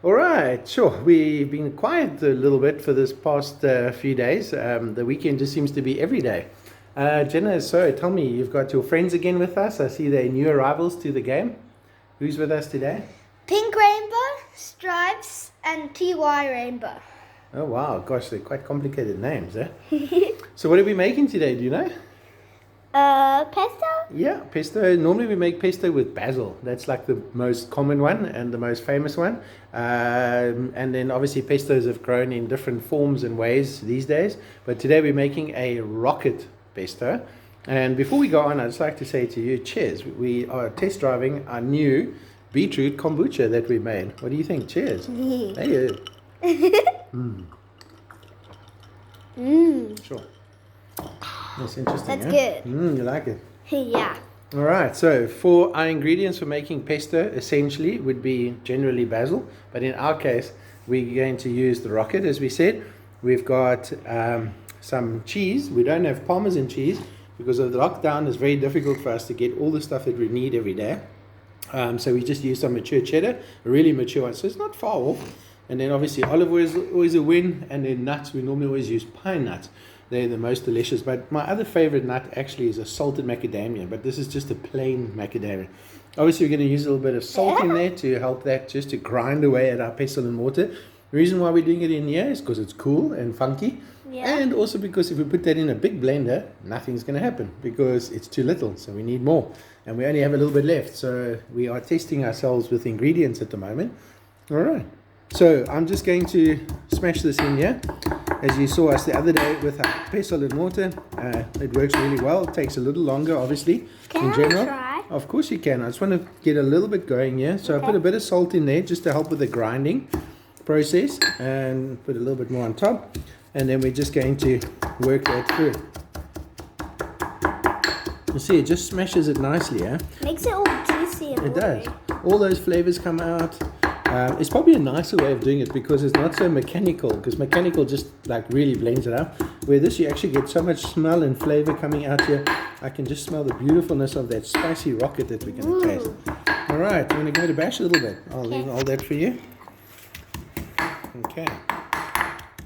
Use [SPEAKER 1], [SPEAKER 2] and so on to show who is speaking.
[SPEAKER 1] All right, sure. We've been quiet a little bit for this past few days. The weekend just seems to be every day. Jenna, so tell me, you've got your friends again with us. I see they're new arrivals to the game. Who's with us today?
[SPEAKER 2] Pink Rainbow, Stripes, and TY Rainbow.
[SPEAKER 1] Oh, wow. Gosh, they're quite complicated names, eh? So what are we making today, do you know?
[SPEAKER 2] Pesto?
[SPEAKER 1] Yeah, pesto. Normally we make pesto with basil. That's like the most common one and the most famous one. And then obviously pestos have grown in different forms and ways these days. But today we're making a rocket pesto. And before we go on, I'd just like to say to you, cheers. We are test driving our new beetroot kombucha that we made. What do you think? Cheers. Hey. Sure. That's interesting.
[SPEAKER 2] That's
[SPEAKER 1] eh?
[SPEAKER 2] good.
[SPEAKER 1] You like it?
[SPEAKER 2] Yeah.
[SPEAKER 1] All right. So for our ingredients for making pesto, essentially would be generally basil, but in our case, we're going to use the rocket, as we said. We've got some cheese. We don't have Parmesan cheese because of the lockdown. It's very difficult for us to get all the stuff that we need every day. So we just use some mature cheddar, a really mature one. So it's not far off. And then obviously olive oil is always a win. And then nuts, we normally always use pine nuts. They're the most delicious. But my other favorite nut actually is a salted macadamia. But this is just a plain macadamia. Obviously, we're going to use a little bit of salt in there to help that just to grind away at our pestle and mortar. The reason why we're doing it in here is because it's cool and funky.
[SPEAKER 2] Yeah.
[SPEAKER 1] And also because if we put that in a big blender, nothing's going to happen because it's too little. So we need more. And we only have a little bit left. So we are testing ourselves with ingredients at the moment. All right. So I'm just going to smash this in here. As you saw us the other day with our pestle and mortar, it works really well. It takes a little longer, obviously, in general.
[SPEAKER 2] Try?
[SPEAKER 1] Of course you can. I just want to get a little bit going here. So I put a bit of salt in there just to help with the grinding process and put a little bit more on top. And then we're just going to work that through. You see, it just smashes it nicely, eh?
[SPEAKER 2] Makes it all juicy and
[SPEAKER 1] It does. All those flavors come out. It's probably a nicer way of doing it because it's not so mechanical, because mechanical just like really blends it up. Where this you actually get so much smell and flavor coming out here. I can just smell the beautifulness of that spicy rocket that we're going to taste. All right, you want to give it a bash a little bit? I'll leave all that for you. Okay.